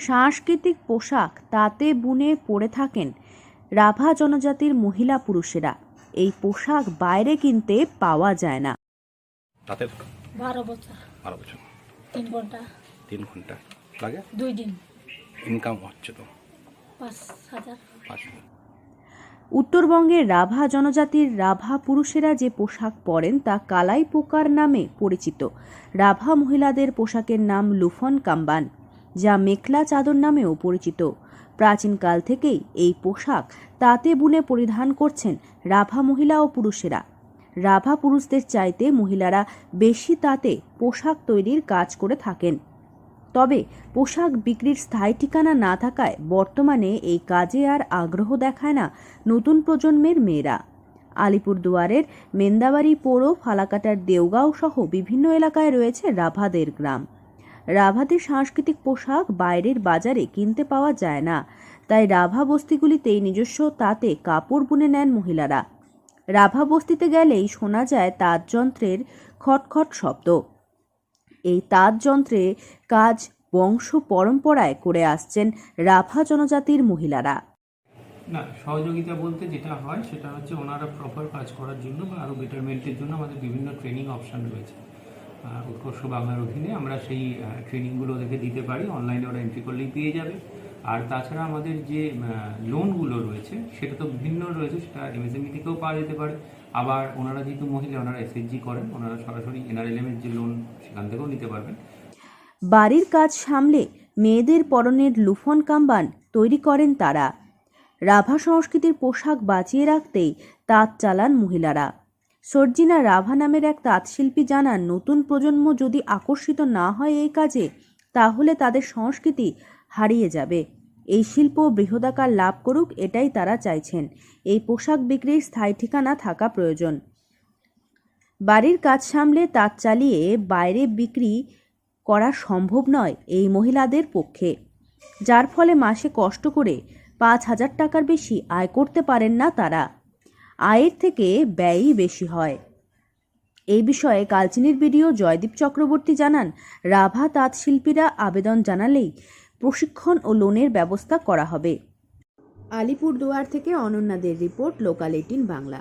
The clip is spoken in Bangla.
সাংস্কৃতিক পোশাক তাঁতে বুনে পরে থাকেন রাভা জনজাতির মহিলা পুরুষেরা। এই পোশাক বাইরে কিনতে পাওয়া যায় না। তাঁতের 12 বছর 3 ঘন্টা 3 ঘন্টা লাগে 2 দিন ইনকাম হচ্ছে তো 5,000। উত্তরবঙ্গের রাভা জনজাতির রাভা পুরুষেরা যে পোশাক পরেন তা কালাই পোকার নামে পরিচিত। রাভা মহিলাদের পোশাকের নাম লুফন কাম্বান, যা মেখলা চাদর নামেও পরিচিত। প্রাচীনকাল থেকেই এই পোশাক তাঁতে বুনে পরিধান করছেন রাভা মহিলা ও পুরুষেরা। রাভা পুরুষদের চাইতে মহিলারা বেশি তাঁতে পোশাক তৈরির কাজ করে থাকেন। তবে পোশাক বিক্রির স্থায়ী ঠিকানা না থাকায় বর্তমানে এই কাজে আর আগ্রহ দেখায় না নতুন প্রজন্মের মেয়েরা। আলিপুরদুয়ারের মেন্দাবাড়ি পৌর, ফালাকাটার দেওগাঁও সহ বিভিন্ন এলাকায় রয়েছে রাভাদের গ্রাম। রাভাদের সাংস্কৃতিক পোশাক বাইরের বাজারে কিনতে পাওয়া যায় না, তাই রাভা বস্তিগুলিতেই নিজস্ব তাঁতে কাপড় বুনে নেন মহিলারা। রাভা বস্তিতে গেলেই শোনা যায় তাঁত যন্ত্রের খটখট শব্দ। এই তাঁত যন্ত্রে কাজ বংশ পরম্পরায় করে আসছেন রাভা জনজাতির মহিলারা। না, সহযোগিতা বলতে যেটা হয় সেটা হচ্ছে ওনারা প্রপার কাজ করার জন্য বা আরও বেটারমেন্টের জন্য আমাদের বিভিন্ন ট্রেনিং অপশান রয়েছে। উৎকর্ষ বাংলার অধীনে আমরা সেই ট্রেনিংগুলো ওদেরকে দিতে পারি। অনলাইনে ওরা এন্ট্রি করলেই পেয়ে যাবে। আর তাছাড়া আমাদের যে লোনগুলো রয়েছে সেটা তো ভিন্ন রয়েছে, সেটা এমএসএমই থেকেও পাওয়া যেতে পারে। আবার ওনারা যেহেতু মহিলা, ওনারা এসএইচজি করেন, ওনারা সরাসরি এনআরএলএমের যে লোন সেখান থেকেও নিতে পারবেন। বাড়ির কাজ সামলে মেয়েদের পরনের লুফন কাম্বান তৈরি করেন তারা। রাভা সংস্কৃতির পোশাক বাঁচিয়ে রাখতেই তাঁত চালান মহিলারা। সর্জিনা রাভা নামের এক তাঁতশিল্পী জানান, নতুন প্রজন্ম যদি আকর্ষিত না হয় এই কাজে, তাহলে তাদের সংস্কৃতি হারিয়ে যাবে। এই শিল্প বৃহদাকার লাভ করুক, এটাই তারা চাইছেন। এই পোশাক বিক্রির স্থায়ী ঠিকানা থাকা প্রয়োজন। বাড়ির কাজ সামলে তাঁত চালিয়ে বাইরে বিক্রি করা সম্ভব নয় এই মহিলাদের পক্ষে, যার ফলে মাসে কষ্ট করে 5,000 টাকার বেশি আয় করতে পারেন না তারা। আয়ের থেকে ব্যয়ই বেশি হয়। এই বিষয়ে কালচিনির বিডিও জয়দীপ চক্রবর্তী জানান, রাভা তাঁত শিল্পীরা আবেদন জানালেই প্রশিক্ষণ ও লোনের ব্যবস্থা করা হবে। আলিপুরদুয়ার থেকে অনন্যাদের রিপোর্ট, লোকাল 18 বাংলা।